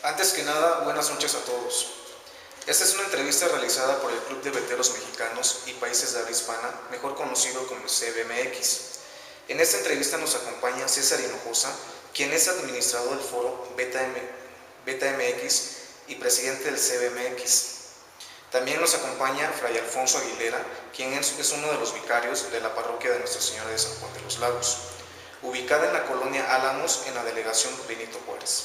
Antes que nada, buenas noches a todos. Esta es una entrevista realizada por el Club de Veteros Mexicanos y Países de Habla Hispana, mejor conocido como el CBMX. En esta entrevista nos acompaña César Hinojosa, quien es administrador del foro Beta MX y presidente del CBMX. También nos acompaña Fray Alfonso Aguilera, quien es uno de los vicarios de la parroquia de Nuestra Señora de San Juan de los Lagos, ubicada en la colonia Álamos, en la delegación Benito Juárez,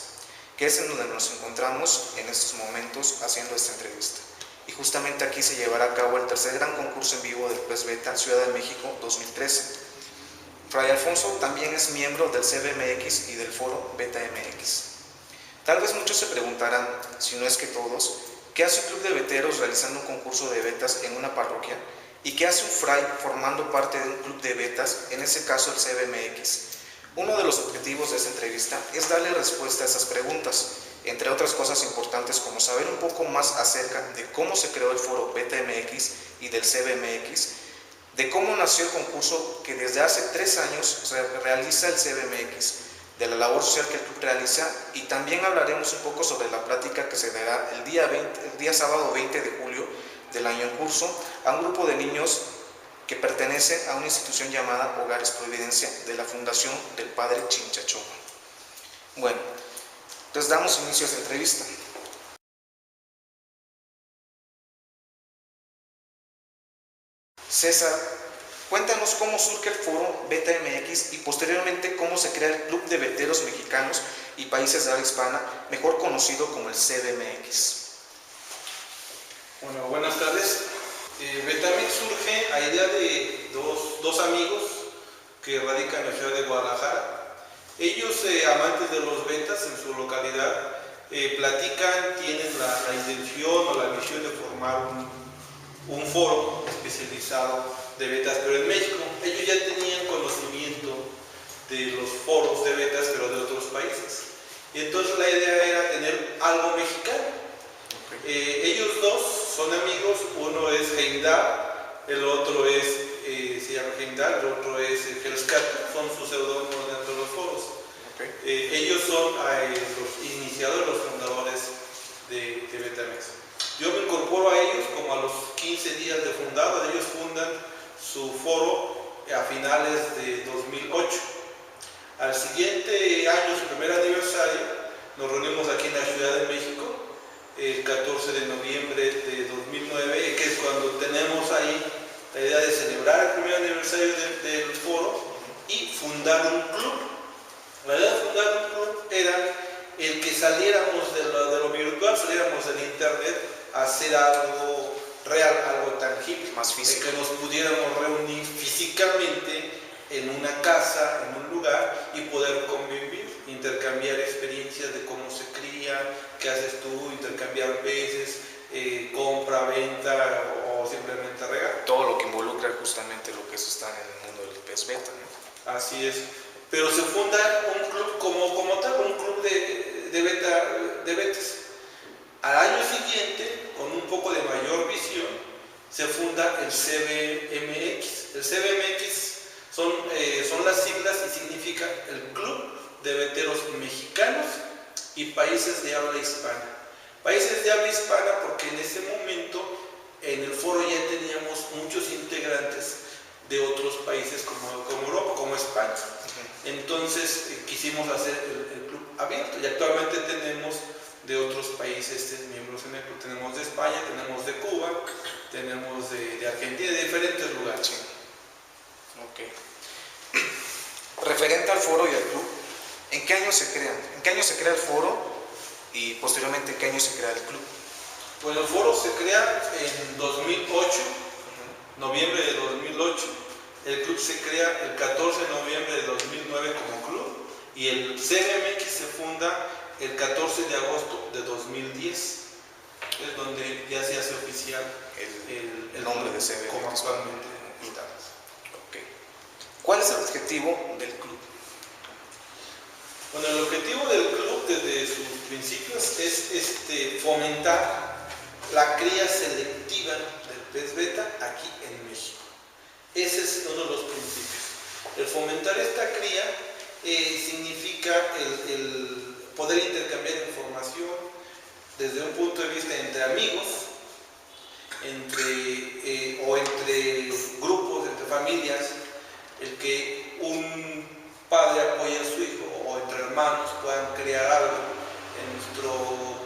que es en donde nos encontramos en estos momentos haciendo esta entrevista. Y justamente aquí se llevará a cabo el tercer gran concurso en vivo del Pez Beta Ciudad de México 2013. Fray Alfonso también es miembro del CBMX y del foro Beta MX. Tal vez muchos se preguntarán, si no es que todos, ¿qué hace un club de veteros realizando un concurso de betas en una parroquia? ¿Y qué hace un fray formando parte de un club de betas, en ese caso el CBMX? Uno de los objetivos de esta entrevista es darle respuesta a esas preguntas, entre otras cosas importantes como saber un poco más acerca de cómo se creó el foro Beta MX y del CBMX, de cómo nació el concurso que desde hace 3 años se realiza el CBMX, de la labor social que el club realiza, y también hablaremos un poco sobre la plática que se dará el día sábado 20 de julio del año en curso a un grupo de niños que pertenece a una institución llamada Hogares Providencia de la Fundación del Padre Chinchachón. Bueno, entonces damos inicio a esta entrevista. César, cuéntanos cómo surge el foro Beta MX y posteriormente cómo se crea el Club de Veteros Mexicanos y Países de Habla Hispana, mejor conocido como el CBMX. Bueno, buenas tardes. Betamex surge a idea de dos amigos que radican en la ciudad de Guadalajara. Ellos, amantes de los betas en su localidad, platican, tienen la intención o la misión de formar un foro especializado de betas, pero en México. Ellos ya tenían conocimiento de los foros de betas, pero de otros países. Y entonces la idea era tener algo mexicano. Ellos dos son amigos, uno es Heimdall, el otro se llama Heimdall, el otro es Hellscatter, son sus seudónimos dentro de los foros. Ellos son los iniciadores, los fundadores de Betamex. Yo me incorporo a ellos como a los 15 días de fundado. Ellos fundan su foro a finales de 2008. Al siguiente año, su primer aniversario, nos reunimos aquí en la Ciudad de México, el 14 de noviembre de 2009, que es cuando tenemos ahí la idea de celebrar el primer aniversario del foro y fundar un club. La idea de fundar un club era el que saliéramos de lo virtual, saliéramos del internet a hacer algo real, algo tangible, más físico, que nos pudiéramos reunir físicamente en una casa, en un lugar, y poder convivir, intercambiar experiencias de cómo se cría, qué haces tú, intercambiar peces, compra, venta o simplemente regar. Todo lo que involucra justamente lo que es estar en el mundo del pez beta, ¿no? Así es. Pero se funda un club como tal, un club de betas. Al año siguiente, con un poco de mayor visión, se funda el CBMX. El CBMX son las siglas y significa el Club de Veteros Mexicanos y Países de Habla Hispana. Países de Habla Hispana porque en ese momento en el foro ya teníamos muchos integrantes de otros países como Europa, como España. Entonces quisimos hacer el club abierto y actualmente tenemos de otros países miembros en el club. Tenemos de España, tenemos de Cuba, tenemos de Argentina, de diferentes lugares. Sí. Okay. Referente al foro y al club, ¿en qué año se crean? ¿En qué año se crea el foro y posteriormente en qué año se crea el club? Bueno, el foro se crea en 2008, noviembre de 2008. El club se crea el 14 de noviembre de 2009 como club y el CBMX se funda el 14 de agosto de 2010. Es donde ya se hace oficial el nombre de CBMX como actualmente estamos. Okay. ¿Cuál es el objetivo del club? Bueno, el objetivo del club desde sus principios es fomentar la cría selectiva del pez beta aquí en México. Ese es uno de los principios. El fomentar esta cría significa poder intercambiar información desde un punto de vista entre amigos, entre grupos, entre familias, el que un padre apoye a su hijo o entre hermanos puedan crear algo. En nuestro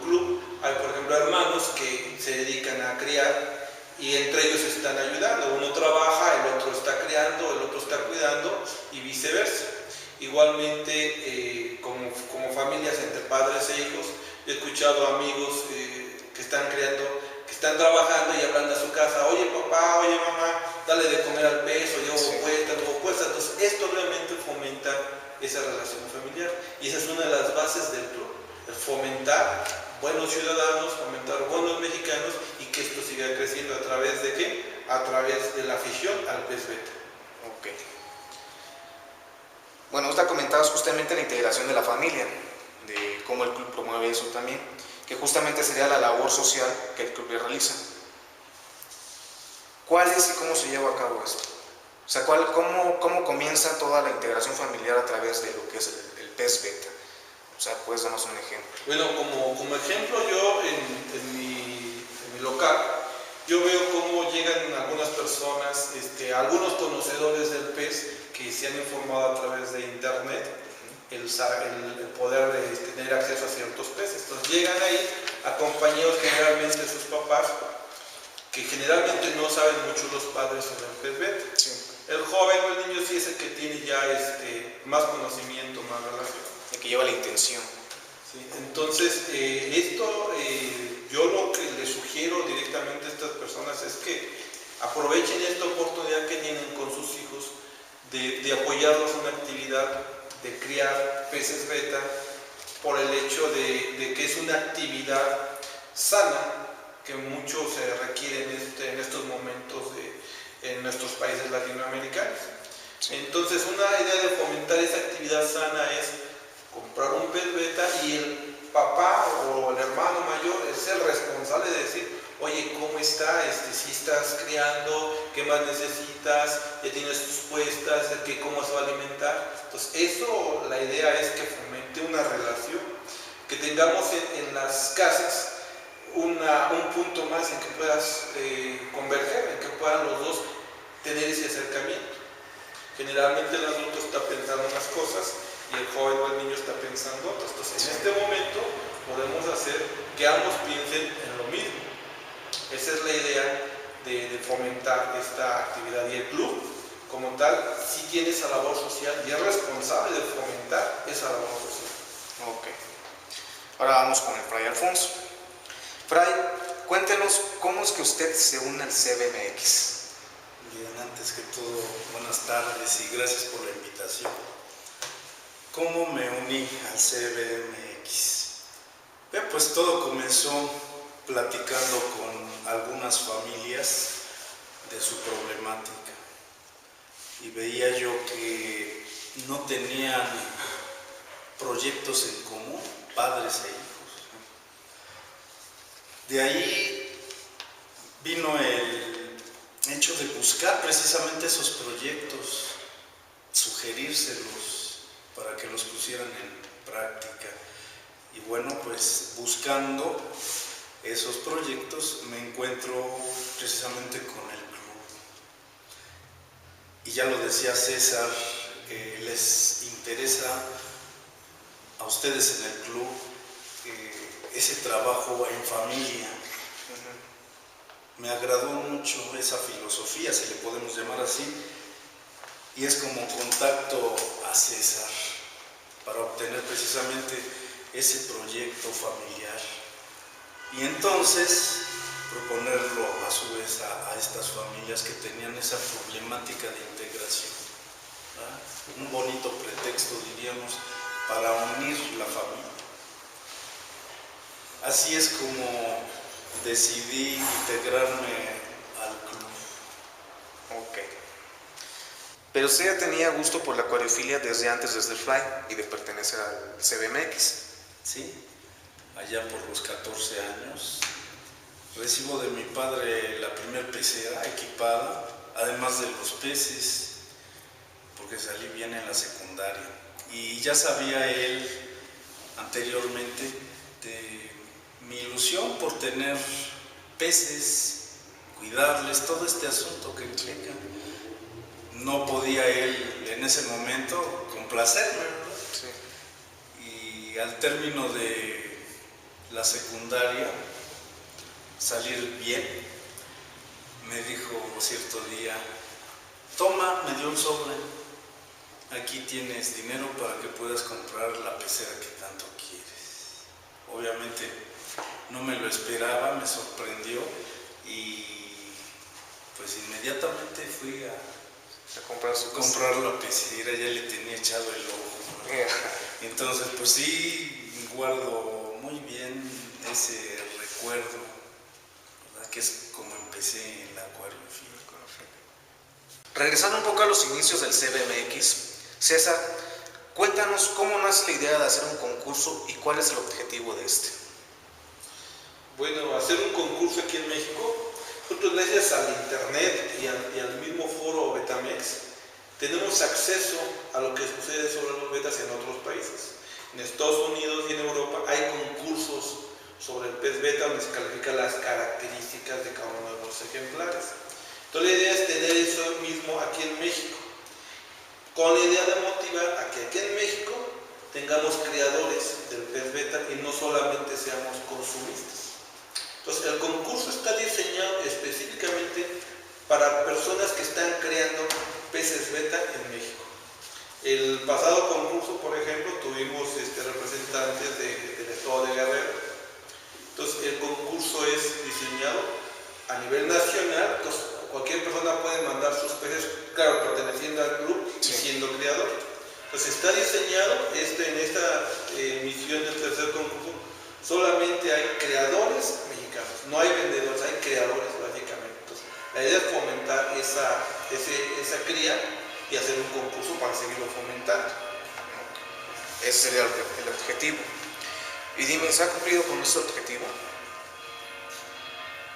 club hay, por ejemplo, hermanos que se dedican a criar y entre ellos se están ayudando. Uno trabaja, el otro está criando, el otro está cuidando y viceversa. Igualmente, como familias entre padres e hijos, he escuchado amigos que están creando, que están trabajando y hablando a su casa: oye papá, oye mamá, dale de comer al pez, o llevo puesta. Entonces esto realmente fomenta esa relación familiar y esa es una de las bases del club, el fomentar buenos ciudadanos, fomentar buenos mexicanos y que esto siga creciendo. ¿A través de qué? A través de la afición al pez beta. Ok. Bueno, usted comentaba justamente la integración de la familia, de cómo el club promueve eso también, que justamente sería la labor social que el club realiza. ¿Cuál es y cómo se lleva a cabo esto? O sea, ¿cómo comienza toda la integración familiar a través de lo que es el pez beta? O sea, puedes darnos un ejemplo. Bueno, como ejemplo, yo en mi local, yo veo cómo llegan algunas personas, algunos conocedores del pez que se han informado a través de internet, el poder tener acceso a ciertos peces. Entonces llegan ahí acompañados generalmente de sus papás, que generalmente no saben mucho los padres sobre el pez beta. Sí. El joven o el niño sí es el que tiene ya más conocimiento, más relación. El que lleva la intención. Sí, entonces, yo lo que les sugiero directamente a estas personas es que aprovechen esta oportunidad que tienen con sus hijos de apoyarlos en una actividad de criar peces beta, por el hecho de que es una actividad sana que mucho se requiere en estos momentos en nuestros países latinoamericanos. Sí. Entonces, una idea de fomentar esa actividad sana es comprar un pez beta y el papá o el hermano mayor es el responsable de decir: oye, ¿cómo está? Si estás criando, ¿qué más necesitas? ¿Ya tienes tus puestas? ¿Cómo se va a alimentar? Entonces, eso, la idea es que fomente una relación, que tengamos en las casas un punto más en que puedas converger, en que puedan los dos tener ese acercamiento. Generalmente el adulto está pensando unas cosas y el joven o el niño está pensando otras. Entonces, en este momento podemos hacer que ambos piensen en lo mismo. Esa es la idea de fomentar esta actividad, y el club como tal sí tiene esa labor social y es responsable de fomentar esa labor social. Ok. Ahora vamos con el Fray Alfonso. Fray, cuéntenos cómo es que usted se une al CBMX. Bien, antes que todo, buenas tardes y gracias por la invitación. ¿Cómo me uní al CBMX? Bien, pues todo comenzó platicando con algunas familias de su problemática y veía yo que no tenían proyectos en común, padres e hijos. De ahí vino el hecho de buscar precisamente esos proyectos, sugerírselos para que los pusieran en práctica. Y bueno, pues buscando esos proyectos me encuentro precisamente con el club. Y ya lo decía César, les interesa a ustedes en el club ese trabajo en familia. Me agradó mucho esa filosofía, si le podemos llamar así, y es como contacto a César para obtener precisamente ese proyecto familiar y entonces proponerlo a su vez a estas familias que tenían esa problemática de integración, ¿verdad? Un bonito pretexto, diríamos, para unir la familia. Así es como decidí integrarme al club. Ok. Pero usted ya tenía gusto por la acuariofilia desde antes, desde el Fly, y de pertenecer al CBMX. Sí, allá por los 14 años recibo de mi padre la primer pecera equipada, además de los peces, porque salí bien en la secundaria. Y ya sabía él anteriormente de mi ilusión por tener peces, cuidarles, todo este asunto que implica. No podía él en ese momento complacerme, ¿verdad? Sí. Y al término de la secundaria, salir bien, me dijo cierto día: toma, me dio un sobre, aquí tienes dinero para que puedas comprar la pecera que tanto quieres. Obviamente no me lo esperaba, me sorprendió y pues inmediatamente fui a comprar la pecera. Ya le tenía echado el ojo, ¿no? Entonces pues sí, guardo muy bien ese recuerdo, ¿verdad? Que es como empecé en la acuariofilia. Regresando un poco a los inicios del CBMX, César, cuéntanos cómo nace la idea de hacer un concurso y cuál es el objetivo de este. Bueno, hacer un concurso aquí en México, nosotros gracias al internet y al mismo foro Betamex, tenemos acceso a lo que sucede sobre los betas en otros países. En Estados Unidos y en Europa hay concursos sobre el pez beta donde se califican las características de cada uno de los ejemplares. Entonces la idea es tener eso mismo aquí en México, con la idea de motivar a que aquí en México tengamos criadores del pez beta y no solamente seamos consumistas. Entonces el concurso está diseñado específicamente para personas que están creando peces beta en México. El pasado concurso, por ejemplo, tuvimos representantes del estado de Guerrero. Entonces el concurso es diseñado a nivel nacional. Entonces, cualquier persona puede mandar sus peces, claro, perteneciendo al club y siendo criador. Entonces está diseñado en esta emisión del tercer concurso, solamente hay creadores mexicanos, no hay vendedores, hay creadores básicamente. Entonces, la idea es fomentar esa cría y hacer un concurso para seguirlo fomentando. Ese sería el objetivo. Y dime, ¿se ha cumplido con ese objetivo?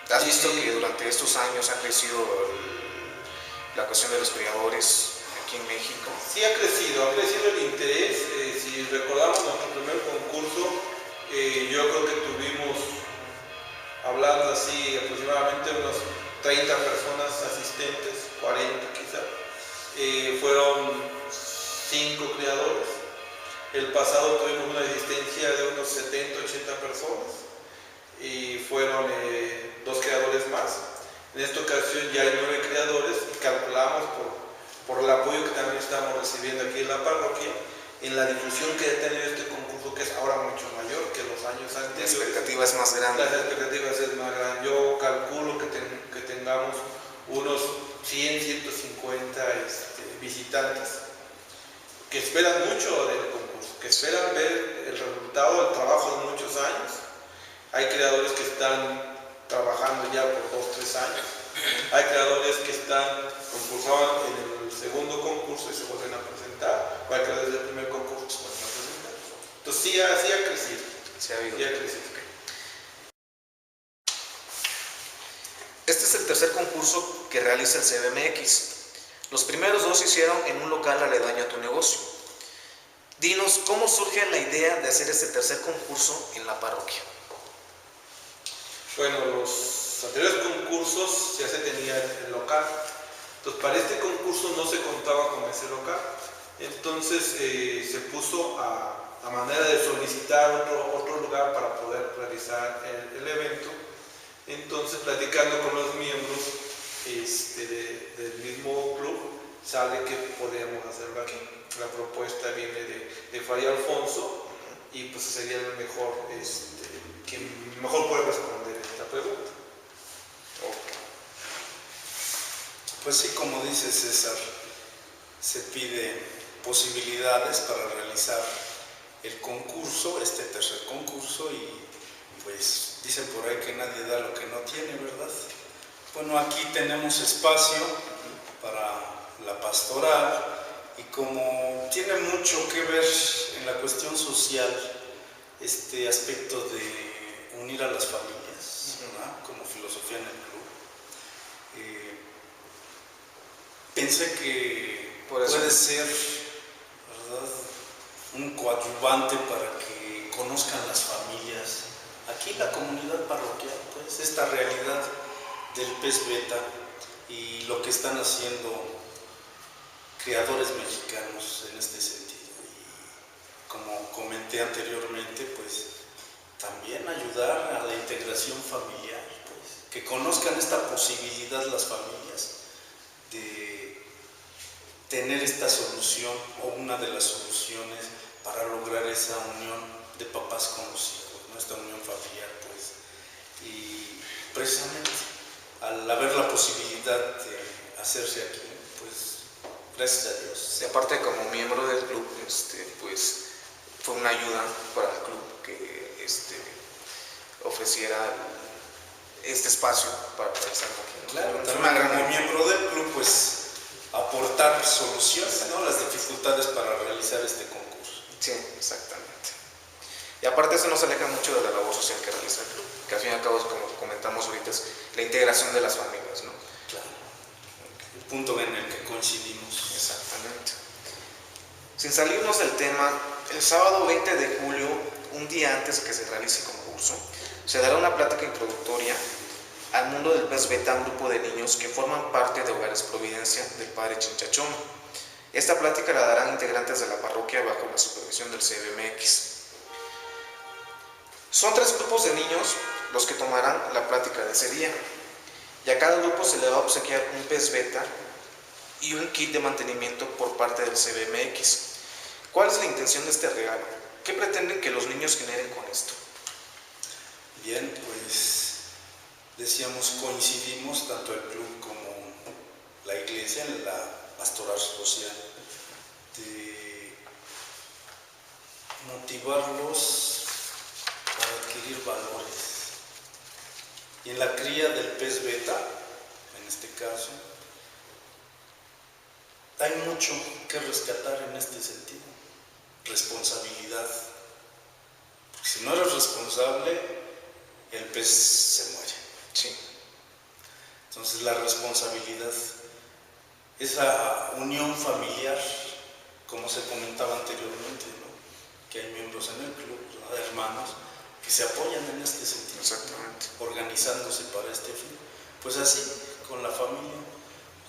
¿Has visto que durante estos años ha crecido la cuestión de los criadores aquí en México? Sí, ha crecido el interés. Si recordamos nuestro primer concurso, yo creo que tuvimos, hablando así, aproximadamente unas 30 personas asistentes, 40 quizá. Fueron 5 criadores. El pasado tuvimos una asistencia de unos 70, 80 personas y fueron 2 creadores más. En esta ocasión ya hay 9 creadores y calculamos por el apoyo que también estamos recibiendo aquí en la parroquia, en la difusión que ha tenido este concurso, que es ahora mucho mayor que los años anteriores. La expectativa es más grande. Las expectativas es más grande. Yo calculo que tengamos unos 100, 150 visitantes que esperan mucho del concurso, que esperan ver el resultado del trabajo de muchos años. Hay creadores que están trabajando ya por 2, 3 años. Hay creadores que concursaban en el segundo concurso y se vuelven a presentar. O hay creadores del primer concurso que se vuelven a presentar. Entonces sí ha crecido. Sí ha habido. Sí ha crecido. Este es el tercer concurso que realiza el CBMX. Los primeros 2 se hicieron en un local aledaño a tu negocio. Dinos, ¿cómo surge la idea de hacer este tercer concurso en la parroquia? Bueno, los anteriores concursos ya se tenía el local. Entonces, para este concurso no se contaba con ese local. Entonces, se puso a manera de solicitar otro lugar para poder realizar el evento. Entonces, platicando con los miembros del mismo club, sale que podemos hacerlo aquí. La propuesta viene de Fray Alfonso y pues sería el mejor, quien mejor puede responder esta pregunta. Pues sí, como dice César, se pide posibilidades para realizar el concurso, este tercer concurso, y pues dicen por ahí que nadie da lo que no tiene, ¿verdad? Bueno, aquí tenemos espacio para la pastoral y como tiene mucho que ver en la cuestión social este aspecto de unir a las familias, ¿verdad? Como filosofía en el club, pensé que puede ser, ¿verdad?, un coadyuvante para que conozcan las familias, aquí la comunidad parroquial, pues esta realidad del pez beta y lo que están haciendo creadores mexicanos en este sentido. Y como comenté anteriormente, pues también ayudar a la integración familiar, pues, que conozcan esta posibilidad las familias de tener esta solución o una de las soluciones para lograr esa unión de papás con los hijos, ¿no? Esta unión familiar, pues. Y precisamente al haber la posibilidad de hacerse aquí, pues gracias a Dios. Y aparte, como miembro del club, pues fue una ayuda para el club que ofreciera este espacio para realizarlo aquí, ¿no? Claro, Es también una gran como miembro del club, pues aportar soluciones, ¿no? Las dificultades para realizar este concurso. Sí, exactamente. Y aparte eso nos aleja mucho de la labor social que realiza el club, que al fin y al cabo, como comentamos ahorita, es la integración de las familias, ¿no? Claro. El punto en el que coincidimos. Exactamente. Sin salirnos del tema, el sábado 20 de julio, un día antes de que se realice el concurso, se dará una plática introductoria al mundo del pez beta a un grupo de niños que forman parte de Hogares Providencia del Padre Chinchachón. Esta plática la darán integrantes de la parroquia bajo la supervisión del CBMX. Son 3 grupos de niños los que tomarán la plática de ese día, y a cada grupo se le va a obsequiar un pez beta y un kit de mantenimiento por parte del CBMX. ¿Cuál es la intención de este regalo? ¿Qué pretenden que los niños generen con esto? Bien, pues decíamos, coincidimos tanto el club como la iglesia en la pastoral social de motivarlos para adquirir valores. Y en la cría del pez beta, en este caso, hay mucho que rescatar en este sentido. Responsabilidad. Porque si no eres responsable, el pez se muere. Sí. Entonces la responsabilidad, esa unión familiar, como se comentaba anteriormente, ¿no? Que hay miembros en el club, ¿no? Hermanos, que se apoyan en este sentido. Exactamente. Organizándose para este fin. Pues así, con la familia,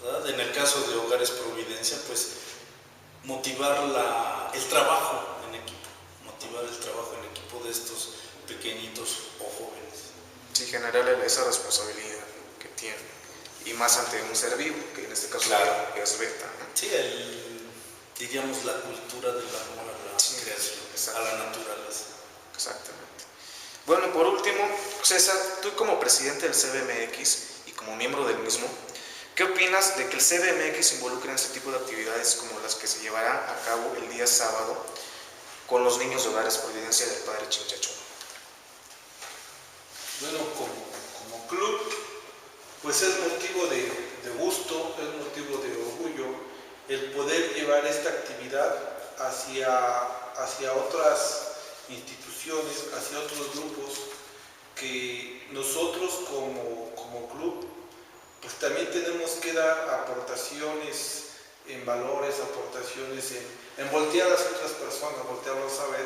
¿verdad? En el caso de Hogares Providencia, pues motivar el trabajo en equipo de estos pequeñitos o jóvenes. Sí, generarle esa responsabilidad que tienen, y más ante un ser vivo, que en este caso es beta, ¿no? Sí, diríamos la cultura del amor a la creación, a la naturaleza. Exactamente. Bueno, por último, César, tú como presidente del CBMX y como miembro del mismo, ¿qué opinas de que el CBMX se involucre en este tipo de actividades como las que se llevarán a cabo el día sábado con los niños de Hogares Providencia del Padre Chinchachón? Bueno, como club, pues es motivo de gusto, es motivo de orgullo el poder llevar esta actividad hacia otras instituciones, hacia otros grupos, que nosotros como club pues también tenemos que dar aportaciones en valores, aportaciones en voltear a las otras personas, voltearlos a ver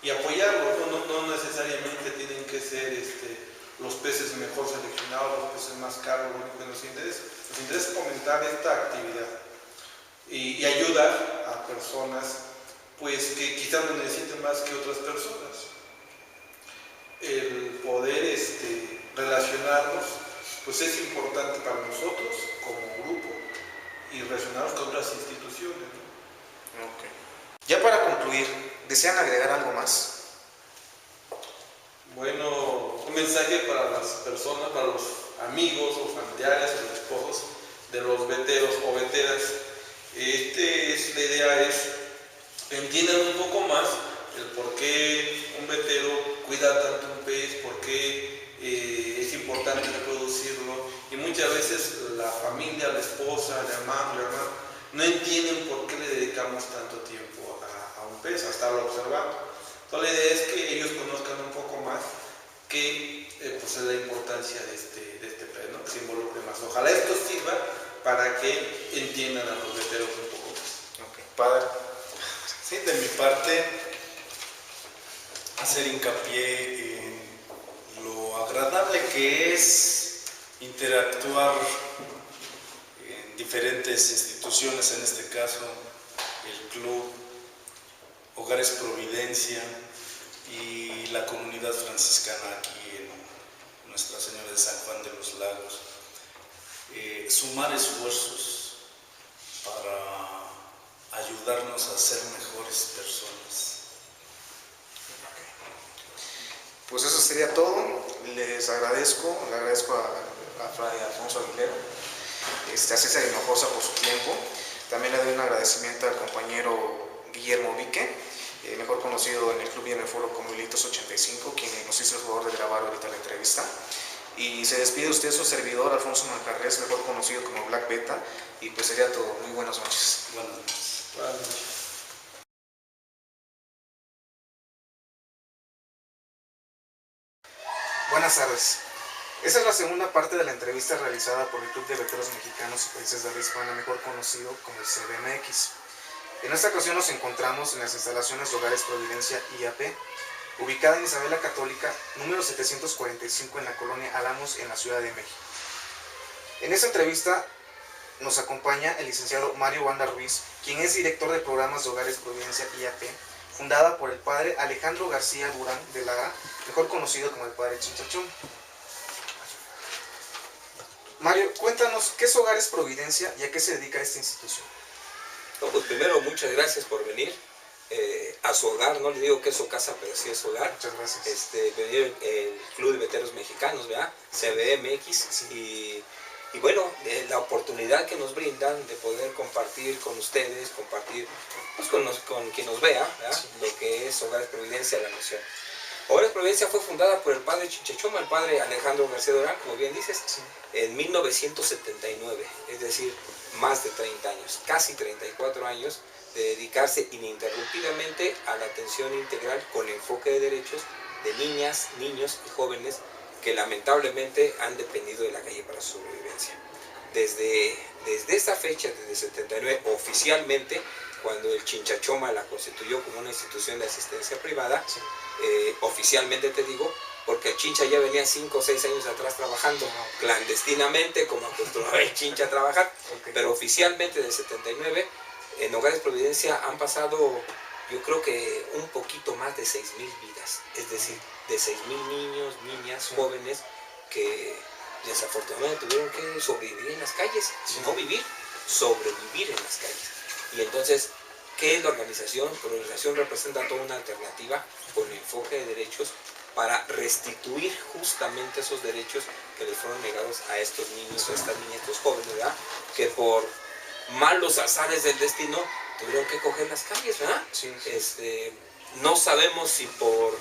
y apoyarlos. No necesariamente tienen que ser los peces mejor seleccionados, los peces más caros, lo único que nos interesa fomentar esta actividad y ayudar a personas pues que quizás lo necesiten más que otras personas. El poder relacionarnos pues es importante para nosotros como grupo y relacionarnos con otras instituciones, ¿no? Okay. Ya para concluir, ¿desean agregar algo más? Bueno, un mensaje para las personas, para los amigos o familiares o los esposos de los veteros o veteras. La idea es que entiendan un poco más el por qué un vetero cuida tanto un pez, por qué es importante reproducirlo, y muchas veces la familia, la esposa, el hermano, no entienden por qué le dedicamos tanto tiempo a un pez, a estarlo observando. Entonces la idea es que ellos conozcan un poco más que pues es la importancia de este pez, ¿no? Que se involucre más. Ojalá esto sirva para que entiendan a los veteros un poco más. Okay. Padre. Sí, de mi parte, hacer hincapié en lo agradable que es interactuar en diferentes instituciones, en este caso el Club Hogares Providencia y la comunidad franciscana aquí en Nuestra Señora de San Juan de los Lagos. Sumar esfuerzos para ayudarnos a ser mejores personas. Pues eso sería todo. Les agradezco, le agradezco a Fray Alfonso Aguilera, a César Hinojosa por su tiempo. También le doy un agradecimiento al compañero Guillermo Vique, mejor conocido en el club y en el foro como Hilitos 85, quien nos hizo el favor de grabar ahorita la entrevista. Y se despide usted su servidor, Alfonso Manjarres, mejor conocido como Black Beta, y pues sería todo. Muy buenas noches. Buenas noches. Buenas noches. Buenas tardes. Esta es la segunda parte de la entrevista realizada por el Club de Veteros Mexicanos y Países de Habla Hispana, mejor conocido como el CBMX. En esta ocasión nos encontramos en las instalaciones de Hogares Providencia IAP, ubicada en Isabel la Católica, número 745 en la colonia Álamos, en la Ciudad de México. En esta entrevista nos acompaña el licenciado Mario Banda Ruiz, quien es director de programas de Hogares Providencia IAP, fundada por el padre Alejandro García Durán de Lara, mejor conocido como el padre Chinchachón. Mario, cuéntanos, ¿qué es Hogares Providencia y a qué se dedica esta institución? No, pues primero, muchas gracias por venir a su hogar. No le digo que es su casa, pero sí es su hogar. Muchas gracias. Venir el Club de Veteros Mexicanos, ¿verdad? CBMX. Sí. Y bueno, la oportunidad que nos brindan de poder compartir con ustedes, compartir pues, con quien nos vea, ¿verdad? Sí. Lo que es Hogares Providencia, la misión. Hogares Providencia fue fundada por el padre Chinchachoma, el padre Alejandro García Durán, como bien dices, sí, en 1979, es decir, más de 30 años, casi 34 años de dedicarse ininterrumpidamente a la atención integral con enfoque de derechos de niñas, niños y jóvenes que lamentablemente han dependido de la calle para su sobrevivencia. Desde esta fecha, desde 79, oficialmente, cuando el Chinchachoma la constituyó como una institución de asistencia privada, sí, oficialmente te digo, porque el Chincha ya venía 5 o 6 años atrás trabajando clandestinamente, como acostumbraba el Chincha a trabajar, okay, pero oficialmente del 79, en Hogares Providencia han pasado, yo creo que un poquito más de 6.000 vidas, es decir, de 6.000 niños, niñas, jóvenes que desafortunadamente tuvieron que sobrevivir en las calles, no vivir, sobrevivir en las calles. Y entonces, ¿qué es la organización? La organización representa toda una alternativa con enfoque de derechos para restituir justamente esos derechos que les fueron negados a estos niños, a estas niñas, a estos jóvenes, ¿verdad? Que por malos azares del destino tuvieron que coger las calles, ¿verdad? Sí, sí. No sabemos si por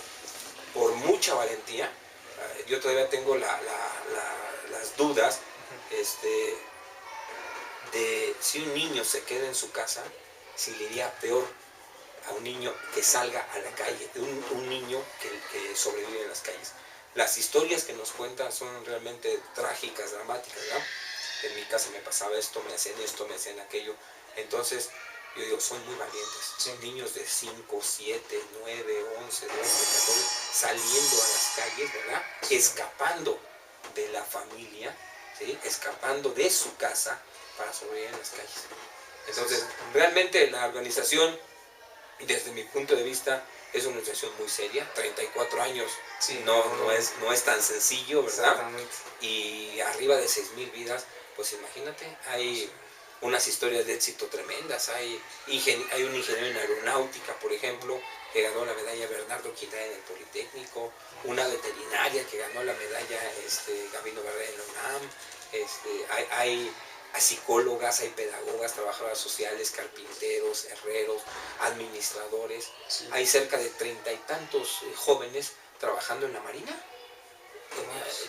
mucha valentía, yo todavía tengo las dudas de si un niño se queda en su casa, si le iría peor a un niño que salga a la calle, un niño que sobrevive en las calles. Las historias que nos cuentan son realmente trágicas, dramáticas, ¿verdad? En mi casa me pasaba esto, me hacían aquello. Entonces, yo digo, son muy valientes. Son niños de 5, 7, 9, 11, 12, 14, saliendo a las calles, ¿verdad? Escapando de la familia, ¿sí? Escapando de su casa para sobrevivir en las calles. Entonces, realmente la organización, desde mi punto de vista, es una organización muy seria. 34 años, sí, no es tan sencillo, ¿verdad? Y arriba de 6.000 vidas, pues imagínate, hay unas historias de éxito tremendas. Hay un ingeniero en aeronáutica, por ejemplo, que ganó la medalla Bernardo Quintana en el Politécnico, una veterinaria que ganó la medalla Gabino Barrera en la UNAM, hay psicólogas, hay pedagogas, trabajadoras sociales, carpinteros, herreros, administradores, sí, hay cerca de 30 y tantos jóvenes trabajando en la Marina,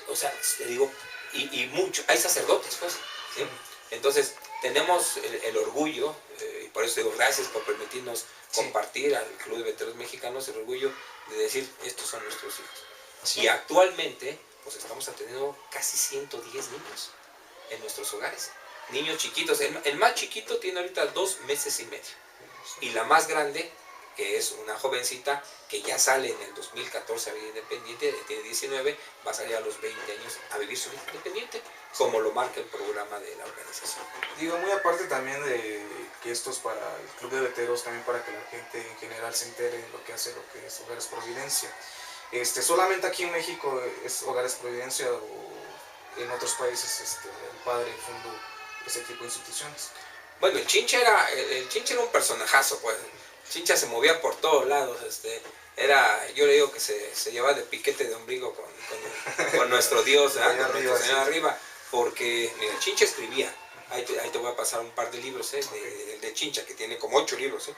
o sea, te digo, y mucho, hay sacerdotes, pues, ¿sí? Entonces, tenemos el orgullo, y por eso digo gracias por permitirnos compartir al Club de Veteros Mexicanos, el orgullo de decir, estos son nuestros hijos. Sí. Y actualmente, pues estamos atendiendo casi 110 niños en nuestros hogares. Niños chiquitos, el más chiquito tiene ahorita 2 meses y medio. Y la más grande que es una jovencita que ya sale en el 2014 a vivir independiente, tiene 19, va a salir a los 20 años a vivir su vida independiente, como lo marca el programa de la organización. Digo, muy aparte también de que esto es para el Club de Veteros, también para que la gente en general se entere de lo que hace lo que es Hogares Providencia. Solamente aquí en México es Hogares Providencia, o en otros países el padre fundó ese tipo de instituciones. Bueno, el Chincha era un personajazo, pues. Chincha se movía por todos lados, yo le digo que se llevaba de piquete de ombligo con nuestro Dios, con nuestro Señor arriba, porque mira, el Chincha escribía. Ahí te voy a pasar un par de libros de Chincha, que tiene como 8 libros.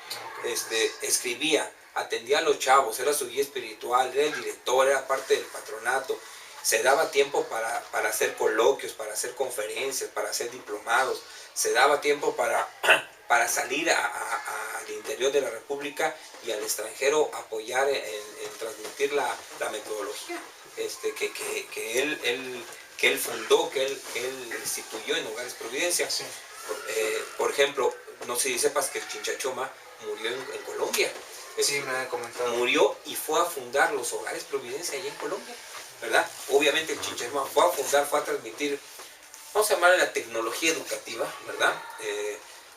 Escribía, atendía a los chavos, era su guía espiritual, era el director, era parte del patronato. Se daba tiempo para hacer coloquios, para hacer conferencias, para hacer diplomados. Se daba tiempo para salir al interior de la República y al extranjero apoyar en transmitir la metodología que él fundó, que él instituyó en Hogares Providencia. Sí. Por ejemplo, no sé si sepas que el Chinchachoma murió en Colombia. Sí, me han comentado. Murió y fue a fundar los Hogares Providencia allá en Colombia, ¿verdad? Obviamente el Chinchachoma fue a transmitir, vamos a llamarle la tecnología educativa, ¿verdad?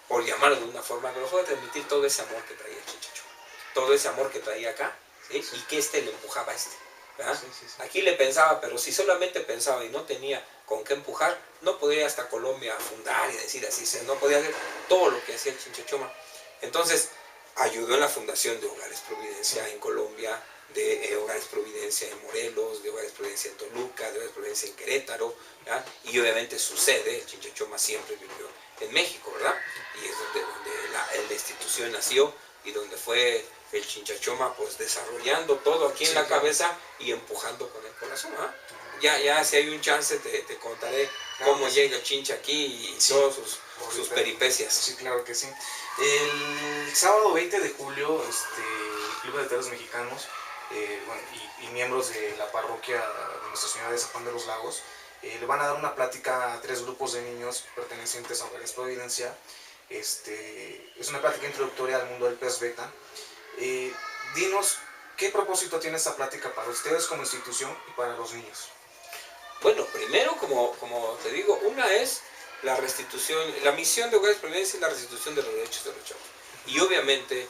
Por llamarlo de una forma, pero fue a transmitir todo ese amor que traía el Chinchachoma, todo ese amor que traía acá, ¿sí? Y que le empujaba a ¿verdad? Sí, sí, sí. Aquí le pensaba, pero si solamente pensaba y no tenía con qué empujar, no podría hasta Colombia fundar y decir así, no podía hacer todo lo que hacía el Chinchachoma. Entonces, ayudó en la fundación de Hogares Providencia en Colombia, de Hogares Providencia en Morelos, de Hogares Providencia en Toluca, de Hogares Providencia en Querétaro, ¿verdad? Y obviamente su sede, el Chinchachoma, siempre vivió en México, ¿verdad? Y es donde la institución nació y donde fue el Chinchachoma pues desarrollando todo aquí en la cabeza y empujando con el corazón, ¿ah? Ya si hay un chance te contaré cómo llega el Chincha aquí y todas sus peripecias. Sí, claro que sí. El sábado 20 de julio, el Club de Veteros Mexicanos y miembros de la parroquia de Nuestra Señora de San Juan de los Lagos le van a dar una plática a 3 grupos de niños pertenecientes a Hogares Providencia. Es una plática introductoria al mundo del pez beta. Dinos, ¿qué propósito tiene esta plática para ustedes como institución y para los niños? Bueno, primero, como te digo, una es la restitución, la misión de Hogares Providencia es la restitución de los derechos de los chavos. Y obviamente,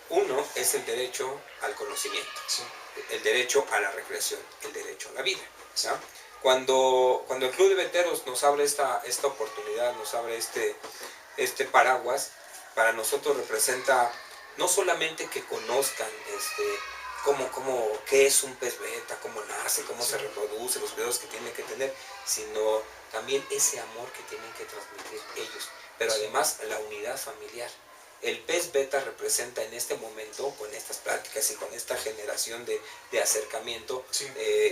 uno es el derecho al conocimiento, Sí. el derecho a la recreación, el derecho a la vida, ¿ya? Cuando el Club de Veteros nos abre esta oportunidad, nos abre este paraguas, para nosotros representa no solamente que conozcan qué es un pez beta, cómo nace, cómo se reproduce, los cuidados que tienen que tener, sino también ese amor que tienen que transmitir ellos, pero además la unidad familiar. El pez beta representa en este momento, con estas prácticas y con esta generación de acercamiento,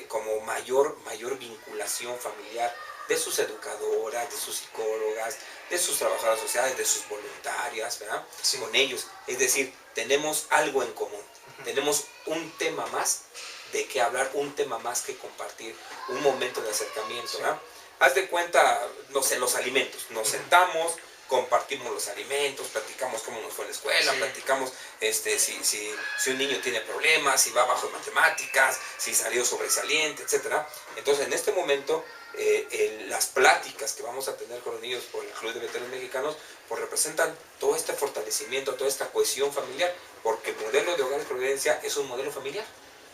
como mayor vinculación familiar de sus educadoras, de sus psicólogas, de sus trabajadoras sociales, de sus voluntarias, ¿verdad? Sí. Con ellos. Es decir, tenemos algo en común, tenemos un tema más de qué hablar, un tema más que compartir, un momento de acercamiento, ¿verdad? Haz de cuenta, no sé, los alimentos, nos sentamos, compartimos los alimentos, platicamos cómo nos fue en la escuela, platicamos si un niño tiene problemas, si va bajo en matemáticas, si salió sobresaliente, etc. Entonces, en este momento, las pláticas que vamos a tener con los niños por el Club de Veteros Mexicanos, pues representan todo este fortalecimiento, toda esta cohesión familiar, porque el modelo de Hogares Providencia es un modelo familiar,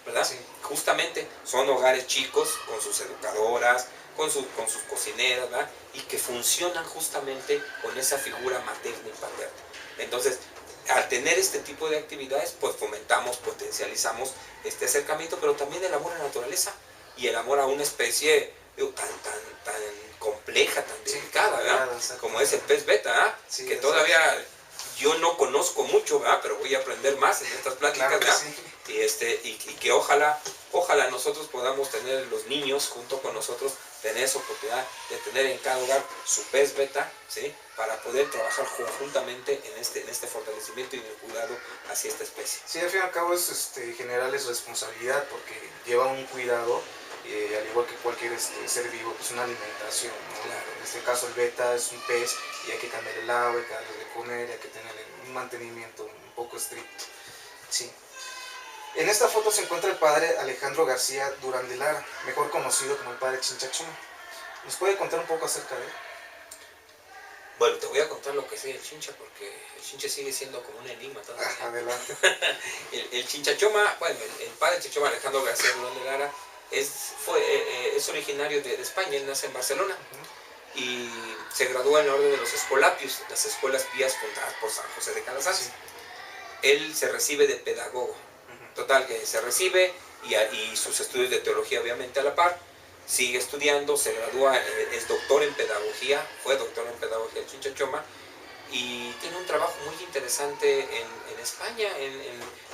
¿verdad? Sí. Justamente son hogares chicos, con sus educadoras, con sus cocineras, ¿verdad? Y que funcionan justamente con esa figura materna y paterna. Entonces, al tener este tipo de actividades, pues fomentamos, potencializamos este acercamiento, pero también el amor a la naturaleza y el amor a una especie tan compleja, tan delicada, ¿verdad? Como es el pez beta, ¿verdad? Sí, que todavía yo no conozco mucho, ¿verdad? Pero voy a aprender más en estas pláticas, claro, ¿verdad? Sí. Y que ojalá nosotros podamos tener, los niños junto con nosotros, tener esa oportunidad de tener en cada hogar su pez beta, ¿sí? Para poder trabajar conjuntamente en este fortalecimiento y en el cuidado hacia esta especie. Sí, al fin y al cabo es generarles responsabilidad porque lleva un cuidado, al igual que cualquier ser vivo, pues una alimentación, ¿no? Claro. En este caso el beta es un pez y hay que cambiar el agua, hay que darle de comer, hay que tener un mantenimiento un poco estricto. Sí. En esta foto se encuentra el padre Alejandro García Durán de Lara, mejor conocido como el padre Chincha Choma. ¿Nos puede contar un poco acerca de él? Bueno, te voy a contar lo que sé del Chincha, porque el Chincha sigue siendo como un enigma todavía. Adelante. El Chincha Choma, bueno, el padre Chincha Choma Alejandro García Durán de Lara es originario de España, él nace en Barcelona y se gradúa en la orden de los Escolapios, las escuelas pías fundadas por San José de Calasanz. Sí. Él se recibe de pedagogo, total que se recibe y sus estudios de teología obviamente a la par, sigue estudiando, se gradúa, es doctor en pedagogía, fue doctor en pedagogía el Chincha Choma y tiene un trabajo muy interesante en España,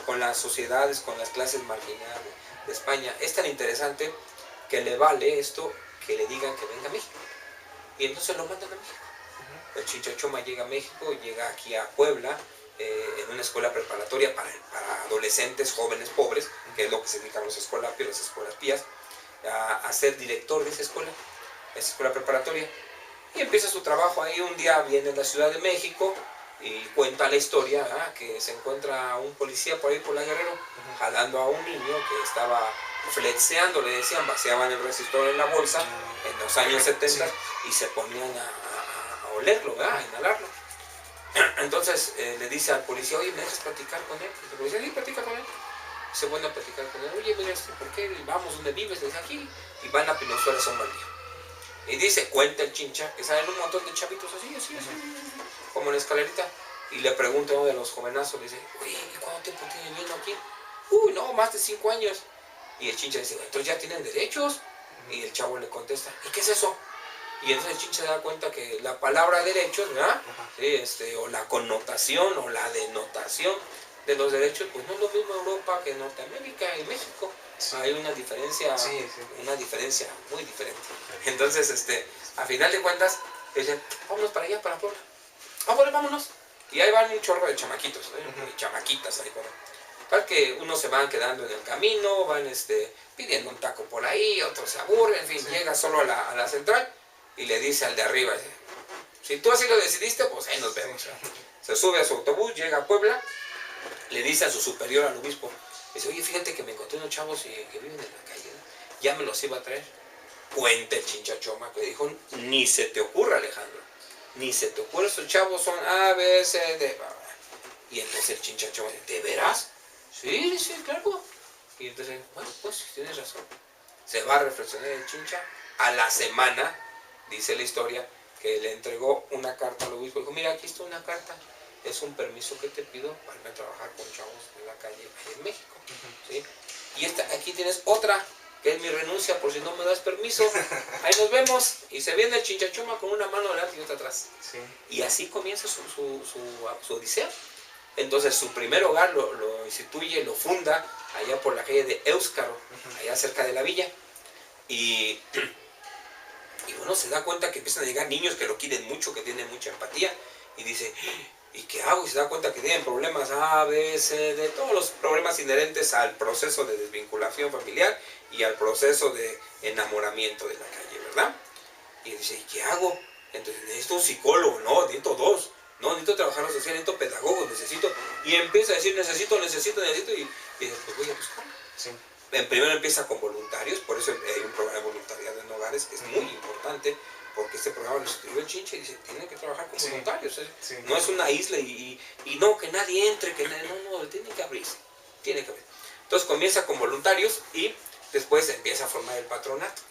con las sociedades, con las clases marginales de España. Es tan interesante que le vale esto que le digan que venga a México y entonces lo mandan a México. El Chincha Choma llega a México, llega aquí a Puebla, en una escuela preparatoria para adolescentes, jóvenes, pobres, que es lo que se dedican los escolapios, las escuelas pías, a ser director de esa escuela preparatoria. Y empieza su trabajo ahí. Un día viene a la Ciudad de México y cuenta la historia, que se encuentra un policía por ahí por la Guerrero, jalando a un niño que estaba flexeando, le decían, vaciaban el resistor en la bolsa en los años 70 y se ponían a olerlo, a inhalarlo. Entonces le dice al policía, oye, ¿me dejas platicar con él? Y el policía, sí, platica con él. Se pone a platicar con él, oye, mira, ¿por qué vamos? ¿Dónde vives? Le dice, aquí. Y van a Pinozuela, Son Baldío. Y dice, cuenta el Chincha, que salen un montón de chavitos así, como en la escalerita. Y le pregunta a uno de los jovenazos, le dice, oye, ¿y cuánto tiempo tiene viviendo aquí? Uy, no, más de 5 años. Y el Chincha dice, entonces ya tienen derechos. Y el chavo le contesta, ¿y qué es eso? Y entonces el Chincha se da cuenta que la palabra derechos, ¿verdad? Sí, o la connotación o la denotación de los derechos, pues no es lo mismo en Europa que en Norteamérica y México. Sí. Hay una diferencia, una diferencia muy diferente. Entonces, a final de cuentas, dicen, vámonos para allá, para Puebla. Vámonos. Y ahí van un chorro de chamaquitos, y chamaquitas ahí. Tal que unos se van quedando en el camino, van pidiendo un taco por ahí, otros se aburren, en fin, llega solo a la central y le dice al de arriba, si tú así lo decidiste, pues ahí nos vemos. Se sube a su autobús, llega a Puebla, le dice a su superior, al obispo, dice, oye, fíjate que me encontré unos chavos que viven en la calle, ya me los iba a traer. Cuenta el Chincha Choma que dijo, ni se te ocurra, Alejandro, ni se te ocurra, estos chavos son A, B, C, D. Y entonces el Chincha Choma dice, ¿de veras? Sí, claro. Y entonces, bueno, pues tienes razón. Se va a reflexionar el Chincha. A la semana, dice la historia, que le entregó una carta al obispo. Dijo, mira, aquí está una carta. Es un permiso que te pido para irme a trabajar con chavos en la calle en México. ¿Sí? Y aquí tienes otra, que es mi renuncia por si no me das permiso. Ahí nos vemos. Y se viene el Chincha Choma con una mano adelante y otra atrás. Sí. Y así comienza su odisea. Entonces su primer hogar lo instituye, lo funda allá por la calle de Éuscaro, allá cerca de la villa. Y bueno, se da cuenta que empiezan a llegar niños que lo quieren mucho, que tienen mucha empatía. Y dice, ¿y qué hago? Y se da cuenta que tienen problemas A, B, C, D, todos los problemas inherentes al proceso de desvinculación familiar y al proceso de enamoramiento de la calle, ¿verdad? Y dice, ¿y qué hago? Entonces, necesito un psicólogo, no, necesito 2. No, necesito trabajar social, necesito pedagogos, y empieza a decir, necesito, y dice, pues voy a buscarlo. Sí. Primero empieza con voluntarios, por eso hay un programa de voluntariado en hogares que es muy importante, porque este programa lo escribió el Chincha y dice, tienen que trabajar con voluntarios, no es una isla y no, que nadie entre, no, tiene que abrirse, Entonces comienza con voluntarios y después empieza a formar el patronato.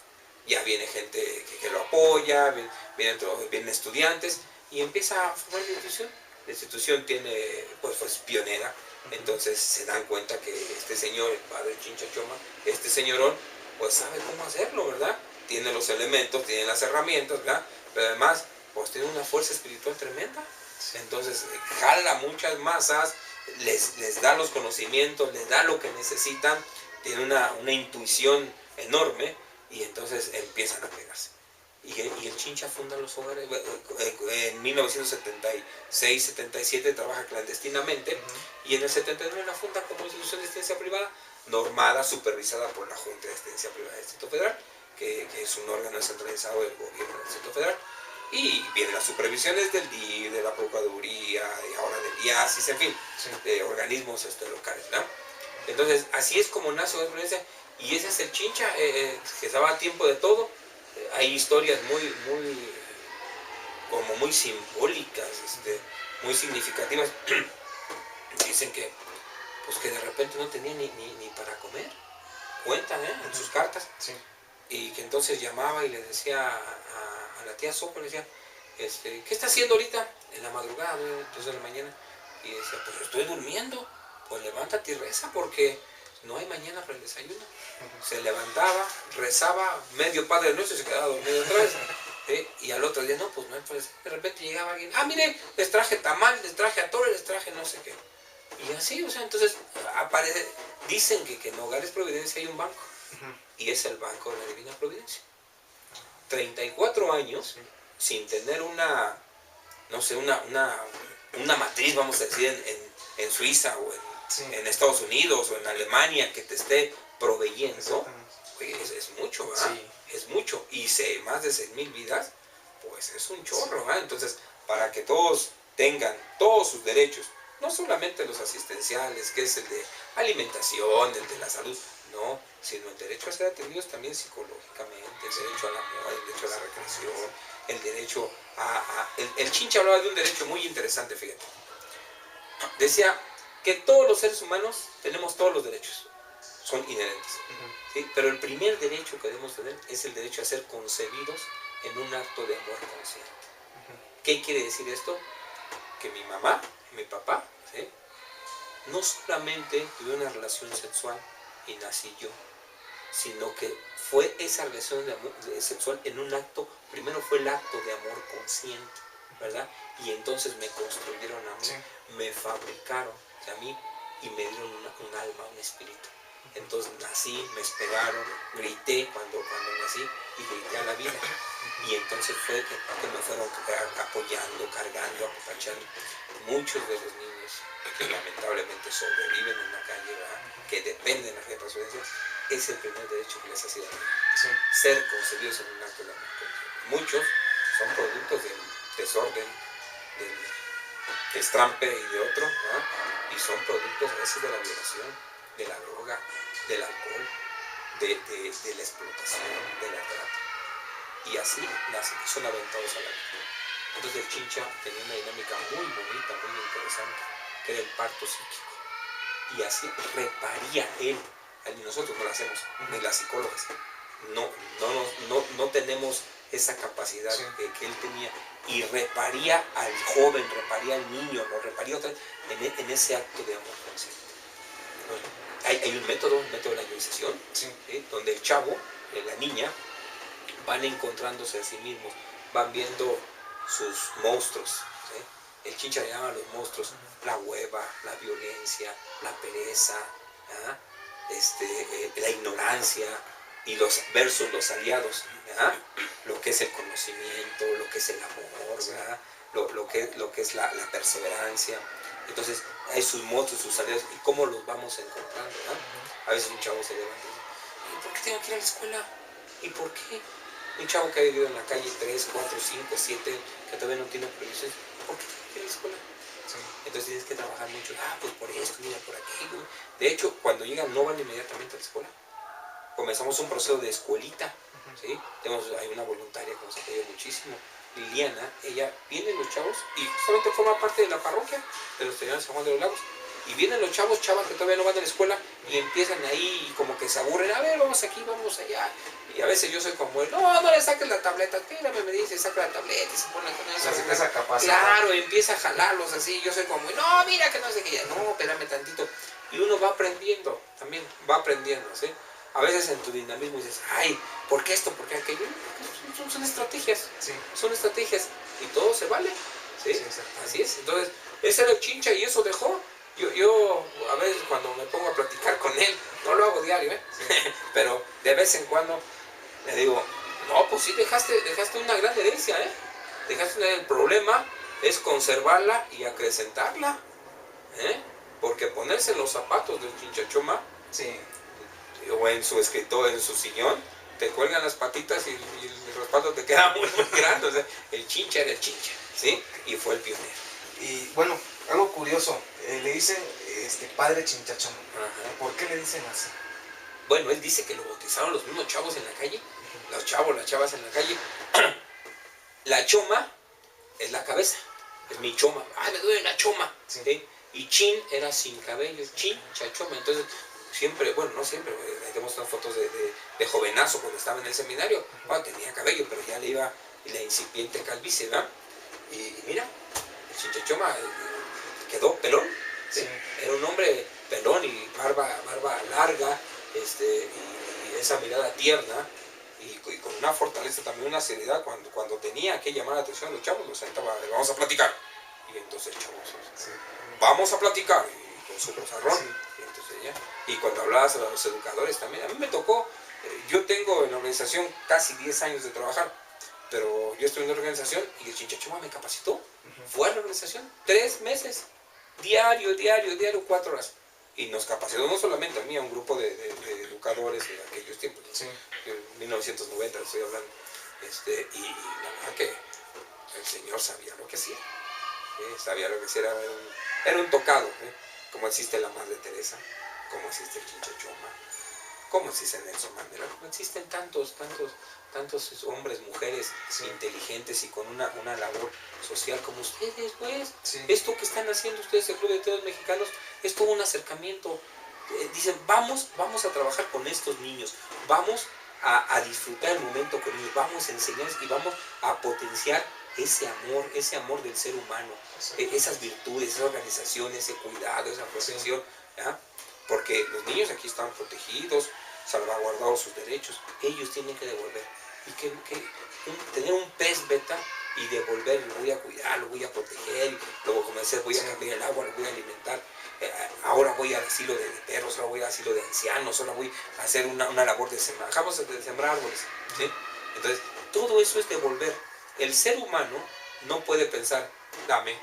Ya viene gente que lo apoya, vienen estudiantes, y empieza a formar la institución. La institución pues pionera. Entonces se dan cuenta que este señor, el padre Chincha Choma, este señorón, pues sabe cómo hacerlo, ¿verdad? Tiene los elementos, tiene las herramientas, ¿verdad? Pero además, pues tiene una fuerza espiritual tremenda. Entonces jala muchas masas, les da los conocimientos, les da lo que necesitan, tiene una intuición enorme y entonces empiezan a pegarse. Y el Chincha funda los hogares. En 1976-77 trabaja clandestinamente y en el 79 la funda como institución de asistencia privada, normada, supervisada por la Junta de Asistencia Privada del Distrito Federal, que es un órgano descentralizado del gobierno del Distrito Federal. Y vienen las supervisiones del DIF, de la Procuraduría, y ahora del IASIS, en fin, Sí. de organismos locales, ¿no? Entonces, así es como nace la experiencia, y ese es el Chincha, que estaba a tiempo de todo. Hay historias muy simbólicas, muy significativas. Dicen que, pues que de repente no tenía ni para comer, cuentan, en sus cartas. Sí. Y que entonces llamaba y le decía a la tía Soco, le decía, ¿qué está haciendo ahorita? En la madrugada, 2 de la mañana. Y decía, pues estoy durmiendo. Pues levántate y reza porque no hay mañana para el desayuno. Se levantaba, rezaba, medio Padre Nuestro y se quedaba dormido otra vez. Y al otro día, no, pues no hay, pues de repente llegaba alguien, miren, les traje tamal, les traje atole, les traje no sé qué. Y así, o sea, entonces aparece, dicen que en Hogares Providencia hay un banco. Y es el Banco de la Divina Providencia. 34 años sin tener una matriz, vamos a decir, en Suiza o en Estados Unidos o en Alemania que te esté proveyendo. Oye, es mucho, ¿verdad? Sí. Es mucho. Y más de 6,000 vidas, pues es un chorro, ¿verdad? Entonces, para que todos tengan todos sus derechos, no solamente los asistenciales, que es el de alimentación, el de la salud, no, sino el derecho a ser atendidos también psicológicamente, el derecho al amor, el derecho a la recreación, el derecho el Chincha hablaba de un derecho muy interesante, fíjate. Decía que todos los seres humanos tenemos todos los derechos, son inherentes, ¿sí? Pero el primer derecho que debemos tener es el derecho a ser concebidos en un acto de amor consciente. ¿Qué quiere decir esto? Que mi mamá, mi papá, ¿sí?, no solamente tuve una relación sexual y nací yo, sino que fue esa relación sexual en un acto, primero fue el acto de amor consciente, ¿verdad? Y entonces me construyeron a mí, me fabricaron a mí y me dieron un alma, un espíritu. Entonces nací, me esperaron, grité cuando nací y grité a la vida. Y entonces fue que me fueron apoyando, cargando, apapachando. Muchos de los niños que lamentablemente sobreviven en la calle, ¿verdad?, que dependen de la retrocedencia, es el primer derecho que les ha sido dado. Ser concebidos en un acto de amor. Muchos son productos del desorden, del destrampe y de otro, ¿verdad?, y son productos a veces de la violación, de la droga, del alcohol, de la explotación, de la trata. Y así nacen, son aventados a la vida. Entonces el Chincha tenía una dinámica muy bonita, muy interesante, que era el parto psíquico. Y así reparía él. Y nosotros no lo hacemos, ni las psicólogas. No tenemos esa capacidad que él tenía. Y reparía al joven, reparía al niño, lo reparía otra vez en ese acto de amor consciente. Hay un método de la ayudización, donde el chavo, la niña, van encontrándose a sí mismos, van viendo sus monstruos, ¿sí? El Chincha le llama a los monstruos la hueva, la violencia, la pereza, la ignorancia, y los versus los aliados, ¿verdad?, lo que es el conocimiento, lo que es el amor, ¿verdad?, lo que es la perseverancia. Entonces hay sus monstruos, sus aliados, y cómo los vamos encontrando, ¿verdad? A veces un chavo se levanta y dice, ¿y por qué tengo que ir a la escuela? ¿Y por qué? Un chavo que ha vivido en la calle 3, 4, 5, 7, que todavía no tiene provisiones, ¿por qué tiene que ir a la escuela? Entonces tienes que trabajar mucho, pues por esto, mira, por aquello. De hecho, cuando llegan no van inmediatamente a la escuela. Comenzamos un proceso de escuelita, ¿sí? Hay una voluntaria que nos apoya muchísimo, Liliana. Ella viene los chavos y justamente forma parte de la parroquia de los estudiantes de San Juan de los Lagos. Y vienen los chavas que todavía no van a la escuela y empiezan ahí y como que se aburren, a ver, vamos aquí, vamos allá. Y a veces yo soy como él, no le saques la tableta, espérame, me dice, saca la tableta y se pone con esa. Se empieza a capacitar. Claro, empieza a jalarlos así, yo soy como, no, mira que no sé qué, no, espérame tantito. Y uno va aprendiendo, también va aprendiendo, ¿sí? A veces en tu dinamismo dices, ay, ¿por qué esto? ¿Por qué aquello? Son estrategias, son estrategias y todo se vale, ¿sí? Así es. Entonces, ese era el Chincha y eso dejó. Yo a veces cuando me pongo a platicar con él, no lo hago diario, pero de vez en cuando le digo, no, pues sí dejaste una gran herencia, el problema es conservarla y acrecentarla, porque ponerse en los zapatos del Chincha Choma, o en su escritorio, en su sillón, te cuelgan las patitas y el respaldo te queda muy, muy grande. O sea, el Chincha era el Chincha, ¿sí? Y fue el pionero. Y bueno, algo curioso, le dicen padre Chinchachoma. Ajá. ¿Por qué le dicen así? Bueno, él dice que lo bautizaron los mismos chavos en la calle, los chavos, las chavas en la calle. La choma es la cabeza, es mi choma. ¡Ay, me duele la choma! Sí. ¿Sí? Y Chin era sin cabello, Chin, chachoma. Entonces, siempre, bueno, no siempre, tenemos unas fotos de jovenazo cuando estaba en el seminario. Bueno, tenía cabello, pero ya le iba la incipiente calvicie, ¿verdad? Y mira, el Chinchachoma quedó pelón. ¿Sí? Sí. Era un hombre pelón y barba larga, y esa mirada tierna, y con una fortaleza también, una seriedad. Cuando tenía que llamar la atención a los chavos, los sentaba, vamos a platicar. Y entonces, chavos, Sí. vamos a platicar, y con su bozarrón. Sí. Y entonces ya, y cuando hablabas a los educadores también, a mí me tocó, yo tengo en la organización casi 10 años de trabajar, pero yo estoy en la organización y el Chinchachoma me capacitó. Fue a la organización 3 meses, diario, 4 horas. Y nos capacitó no solamente a mí, a un grupo de educadores de aquellos tiempos, Sí. en 1990 estoy hablando. Y la verdad que el señor sabía lo que hacía. Sabía lo que hacía, era un tocado, como existe la Madre Teresa, como existe el Chinchachoma, como existe Nelson Mandela, como existen tantos hombres, mujeres, Sí. inteligentes y con una labor social como ustedes, pues. Sí. Esto que están haciendo ustedes, el Club de Veteros Mexicanos, es todo un acercamiento. Dicen, vamos a trabajar con estos niños, vamos a disfrutar el momento con ellos, vamos a enseñarles y vamos a potenciar ese amor del ser humano, esas virtudes, esa organización, ese cuidado, esa protección, ¿ya? Porque los niños aquí están protegidos, salvaguardados sus derechos, ellos tienen que devolver. Y tener un pez beta y devolver, lo voy a cuidar, lo voy a proteger, luego como decía, voy a cambiar el agua, lo voy a alimentar, ahora voy al asilo de perros, ahora voy al asilo de ancianos, ahora voy a hacer una labor de sembrar, dejamos de sembrar árboles, ¿sí? Entonces, todo eso es devolver. El ser humano no puede pensar, dame.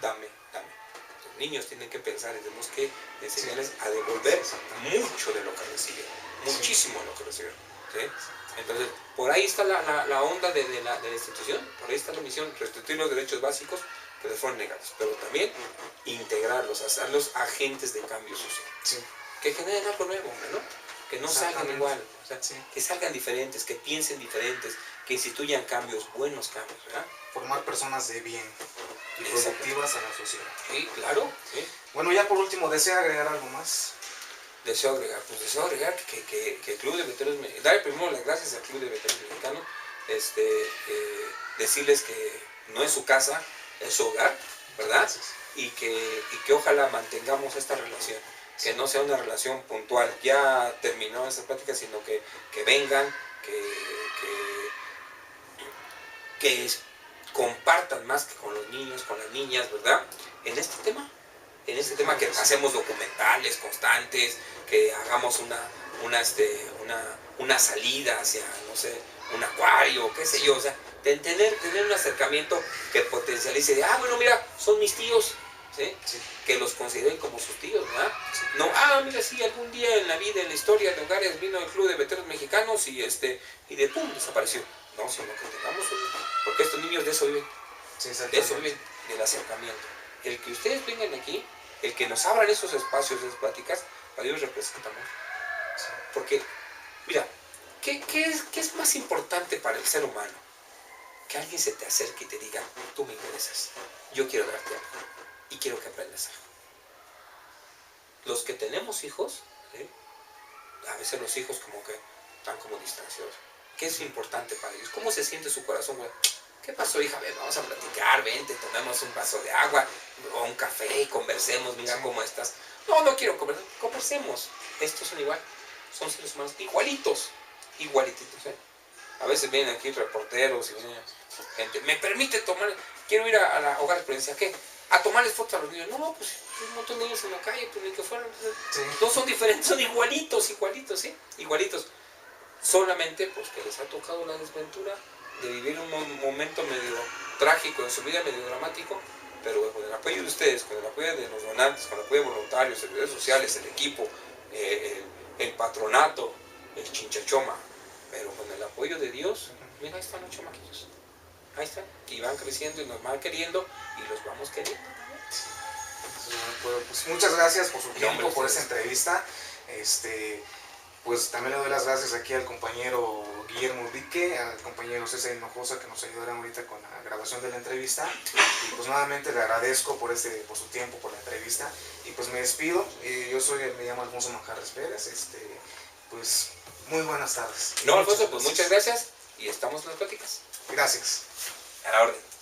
Los niños tienen que pensar y tenemos que enseñarles a devolver mucho de lo que reciben, muchísimo de lo que reciben, ¿sí? Entonces, por ahí está la onda de la institución, por ahí está la misión, restituir los derechos básicos que les fueron negados, pero también integrarlos, hacerlos agentes de cambio social, Sí. que generen algo nuevo, ¿no? Que no salgan igual, o sea, Sí. que salgan diferentes, que piensen diferentes, que instituyan cambios, buenos cambios, ¿verdad? Formar personas de bien y productivas a la sociedad. Sí, claro, sí. Bueno, ya por último, ¿desea agregar algo más? Deseo agregar que el Club de Veteros Mexicanos, darle primero las gracias al Club de Veteros Mexicanos, decirles que no es su casa, es su hogar, ¿verdad? Gracias. Y que ojalá mantengamos esta relación, que no sea una relación puntual, ya terminó esa plática, sino que vengan, que compartan más que con los niños, con las niñas, ¿verdad? En este tema que hacemos documentales constantes, que hagamos una salida hacia, no sé, un acuario, qué sé yo, o sea, tener un acercamiento que potencialice, bueno, mira, son mis tíos, ¿sí? Sí. Que los consideren como sus tíos, ¿verdad? Sí. No, mira, sí, algún día en la vida, en la historia de hogares vino el Club de Veteros Mexicanos y de pum, desapareció. No, sino que tengamos porque estos niños de eso viven, Sí, de eso viven, del acercamiento. El que ustedes vengan aquí, el que nos abran esos espacios, esas pláticas, para ellos representa mucho. Sí. Porque, mira, ¿qué es más importante para el ser humano? Que alguien se te acerque y te diga, tú me interesas, yo quiero darte algo y quiero que aprendas algo. Los que tenemos hijos, ¿sí? A veces los hijos como que están como distanciados. ¿Qué es importante para ellos? ¿Cómo se siente su corazón? ¿Qué pasó, hija? Ven, vamos a platicar, vente, tomemos un vaso de agua o un café y conversemos, mira cómo estás. No quiero conversar, conversemos. Estos son igual, son seres humanos igualitos, igualititos, ¿eh? A veces vienen aquí reporteros y vienen gente, ¿me permite tomar? Quiero ir a la Hogar de Providencia, ¿qué? A tomarles fotos a los niños. No, pues hay un montón de niños en la calle, pues ni que fueran. Sí. No son diferentes, son igualitos, ¿sí? Igualitos. Solamente pues que les ha tocado la desventura de vivir un momento medio trágico en su vida, medio dramático, pero con el apoyo de ustedes, con el apoyo de los donantes, con el apoyo de voluntarios, servidores sociales, el equipo, el patronato, el Chinchachoma, pero con el apoyo de Dios, mira, ahí están los chamaquillos. Ahí están, y van creciendo y nos van queriendo y los vamos queriendo. Pues muchas gracias por su No, tiempo, hombre, por ustedes. esta entrevista. Pues también le doy las gracias aquí al compañero Guillermo Dique, al compañero César Hinojosa que nos ayudaron ahorita con la grabación de la entrevista. Y pues nuevamente le agradezco por su tiempo, por la entrevista. Y pues me despido. Me llamo Alfonso Manjarres Pérez. Pues muy buenas tardes. No, Alfonso, pues muchas gracias y estamos en las pláticas. Gracias. A la orden.